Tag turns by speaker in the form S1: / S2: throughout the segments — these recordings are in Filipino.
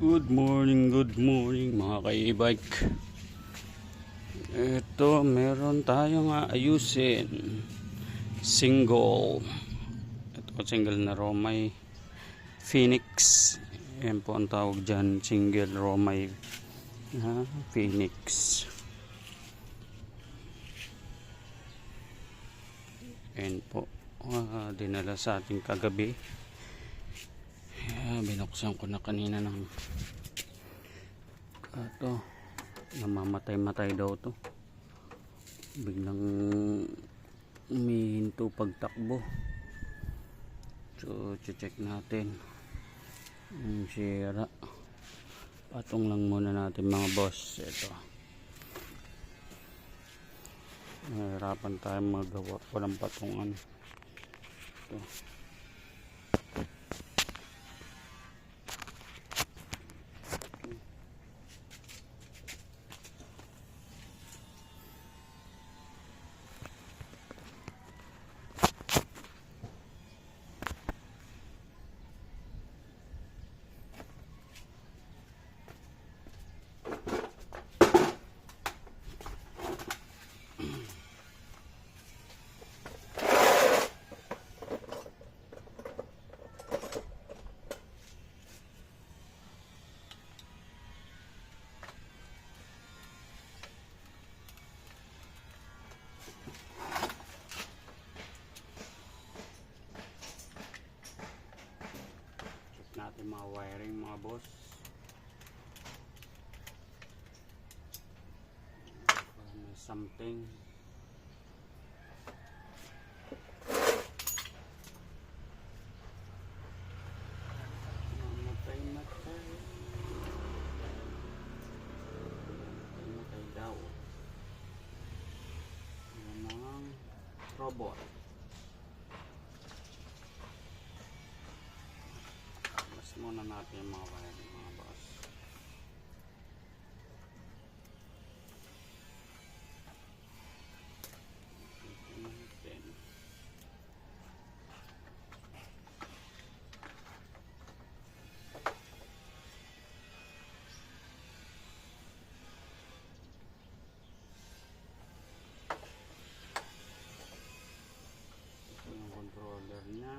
S1: Good morning mga ka-e-bike. Ito, meron tayong ayusin. Single. Ito, single na Romay Phoenix. Yan po ang tawag dyan, single Romay Phoenix. Yan po, dinala sa ating kagabi. Binuksan ko na kanina ng ito, namamatay daw to, biglang umihinto pagtakbo. So check natin yung sira. Patong lang muna natin mga boss. Ito, nahirapan tayo magawa, walang patungan. Ito, natin mga wiring mga boss. May something. Matay daw. Yan ang robot. Muna natin yung mga wiring mga boss. Ito yung controller niya.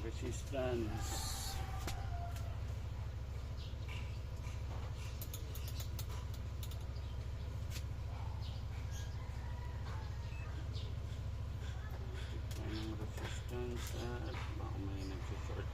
S1: Resistance. At baka may nag-short.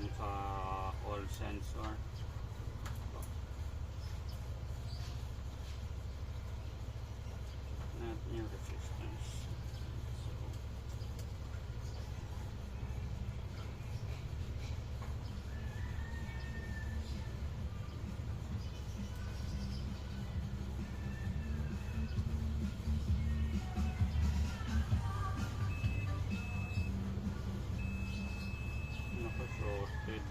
S1: yung sa all sensor. Natin yung resistance. So, naka-shorted.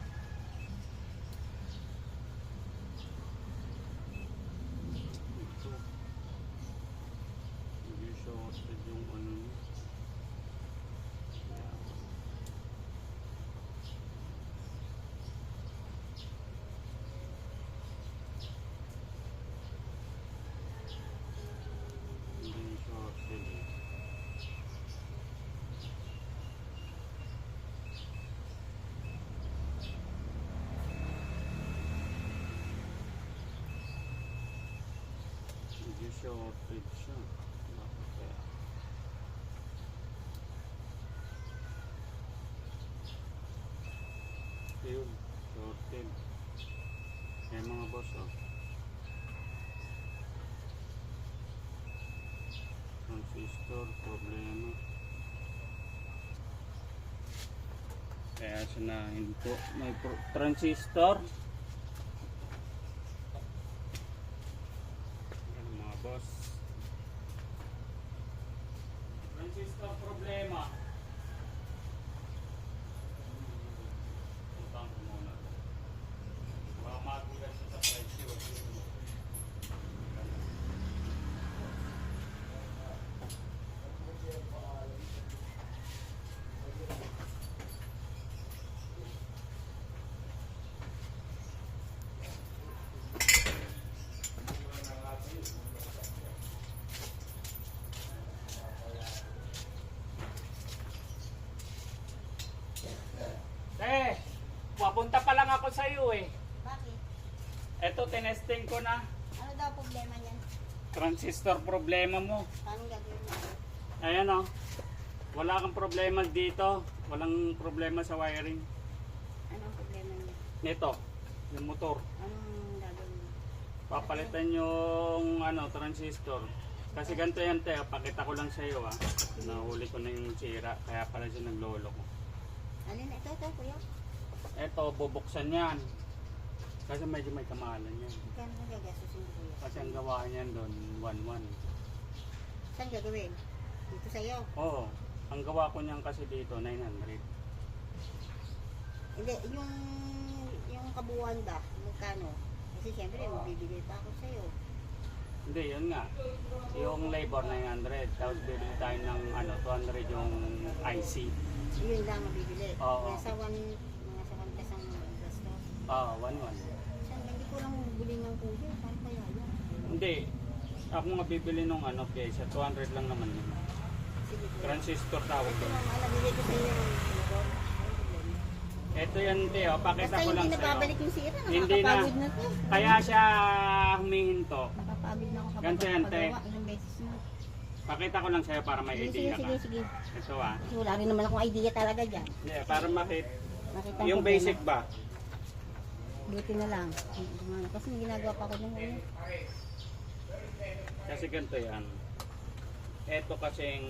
S1: Ito. Hindi shorted yung ano niya. Kaya, hindi shorted eh. Hindi shorted siya. Bakit kaya? Yun, shorted. Kaya mga boss, oh. Transistor, problema. Kaya sinahin po, may transistor. Yan mga boss. Transistor problema. Puntaan ko muna. Baka magulat siya sa presyo. Papunta pa lang ako sa iyo eh.
S2: Bakit?
S1: Eto, tinesting ko na.
S2: Ano daw problema niyan?
S1: Transistor problema mo.
S2: Paano gagawin mo?
S1: Ayan o. Wala kang problema dito. Walang problema sa wiring.
S2: Anong problema niya?
S1: Nito, yung motor.
S2: Anong gagawin mo?
S1: Papalitan yung transistor. Kasi ganito yan, te. Pakita ko lang sa iyo ah. Nahuli ko na yung sira. Kaya pala siya naglolo ko.
S2: Alin? Ito, kuya.
S1: Eto, bubuksan yan. Kasi medyo may kamahalan yan.
S2: Magkano ka gagastusin ko, kuya?
S1: Kasi ang gawa niyan doon, 1-1.
S2: Saan gagawin? Dito sa'yo?
S1: Oo. Ang gawa ko niyan kasi dito, 900.
S2: Hindi, yung kabuuan ba? Magkano? Kasi siyempre, magbibigay pa ako sa'yo.
S1: Hindi, yun nga. Yung labor 900. Tapos bibili tayo ng 200 yung IC.
S2: Yun lang mabibili.
S1: Oo.
S2: Nasa 1 pesang gasto.
S1: Oo, 1-1.
S2: Saan, hindi ko lang buli ng kuya. Paano kaya yun?
S1: Hindi. Ako nga bibili nung pyesa. 200 lang naman yun.
S2: Sige, kuya.
S1: Transistor tawag
S2: Ito
S1: doon.
S2: lang, nabigay ko sa'yo yung motor. Ano problema?
S1: Ito yan, Teo. Pakita
S2: Basta
S1: ko lang
S2: hindi
S1: sa'yo.
S2: nababalik yung sira.
S1: Hindi na.
S2: Nakakapagod na to.
S1: Kaya siya humihinto.
S2: Nakapagod na ako kapag
S1: Ganito yan, te.
S2: pagawa. Ilang beses na.
S1: Pakita ko lang sa'yo para may
S2: Sige,
S1: idea
S2: sige,
S1: ka.
S2: sige.
S1: Ito ah.
S2: Wala rin naman akong idea talaga dyan.
S1: Yeah, para makita.
S2: Nakita
S1: Yung
S2: ko
S1: basic
S2: na.
S1: ba?
S2: Buti na lang. Kasi may ginagawa pa ako ng ngayon.
S1: Kasi ganito yan. Ito kasing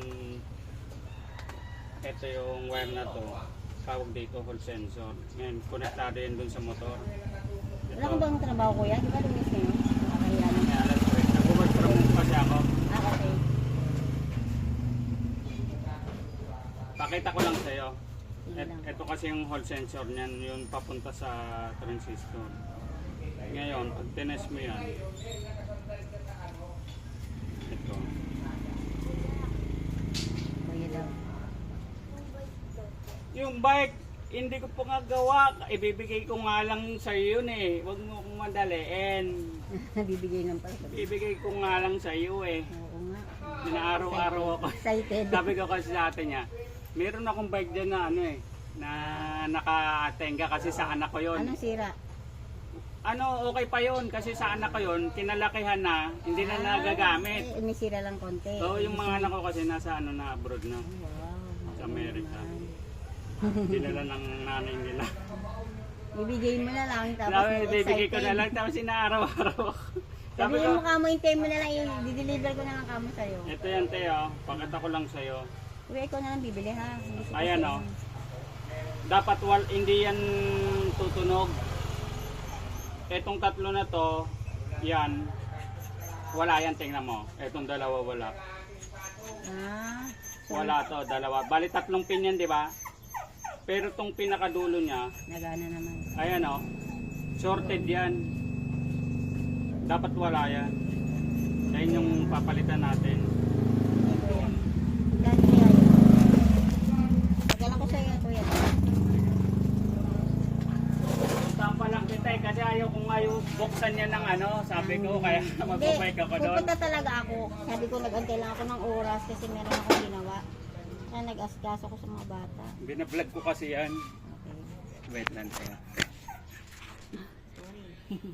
S1: ito yung wire na to. Tawag dito hall sensor. Ngayon, konektado yan dun sa motor.
S2: Wala ko bang trabaho kuya? Di ba lumis ngayon? Nakakahiya naman.
S1: Kaya alas 3. Nag-work from home kasi ako.
S2: Okay.
S1: Pakita ko lang sa'yo.
S2: Sige lang.
S1: Ito kasi yung hall sensor niyan, yung papunta sa transistor. Ngayon, pag tines mo yan, ito.
S2: Kuya daw.
S1: Yung bike, hindi ko pa nga gawa. Ibibigay ko nga lang sa iyo yun eh. Huwag mo akong madaliin.
S2: Bibigay ng pala.
S1: Ibigay ko nga lang sa iyo eh.
S2: Oo nga.
S1: Inaaraw-araw ako.
S2: Excited.
S1: Sabi ko kasi sa ate niya, meron akong bike dyan na na nakatenga kasi sa anak ko yun.
S2: Anong sira?
S1: Okay pa yun kasi sa anak ko yun, kinalakihan na, hindi na nagagamit.
S2: May sira lang konti.
S1: So yung mga anak ko kasi nasa na abroad na,
S2: Wow.
S1: sa Amerika.
S2: naman.
S1: Dinala ng nanay nila.
S2: Ibigay mo na lang, tapos
S1: Sabi,
S2: may
S1: bibigay ko na
S2: excited.
S1: lang, tapos inaaraw-araw. Sabi
S2: Sabihin
S1: ko,
S2: mo kamo, hintayin mo na lang yung di-deliver ko na lang kamo sa'yo.
S1: ito yan, Teo. Pakita ko lang sa'yo.
S2: Kuya, ikaw na lang bibili ha. Hindi ko
S1: Ayan,
S2: kasi-
S1: oh. Dapat hindi yan tutunog. Etong tatlo na to, yan. Wala yan, tingnan mo. Etong dalawa wala.
S2: Ah, so,
S1: Wala to, dalawa. Bali tatlong pin yan, di ba? Pero tong pinakadulo niya,
S2: nagana naman.
S1: ayan oh. Shorted yan. Dapat wala yan. Yan yung papalitan natin.
S2: Kuya. Dahil kaya yun. Pagkalan ko sa'yo, kuya.
S1: Saan pa lang kita kasi ayaw kong ayaw buksan niya ng ano. Sabi ko, kaya magbabike ako doon.
S2: Pupunta talaga ako. Sabi ko, nag-antay lang ako ng oras kasi meron akong ginawa. Kaya nag-asikaso ko sa mga bata.
S1: Binablog ko kasi yan.
S2: Okay.
S1: Wait lang tayo.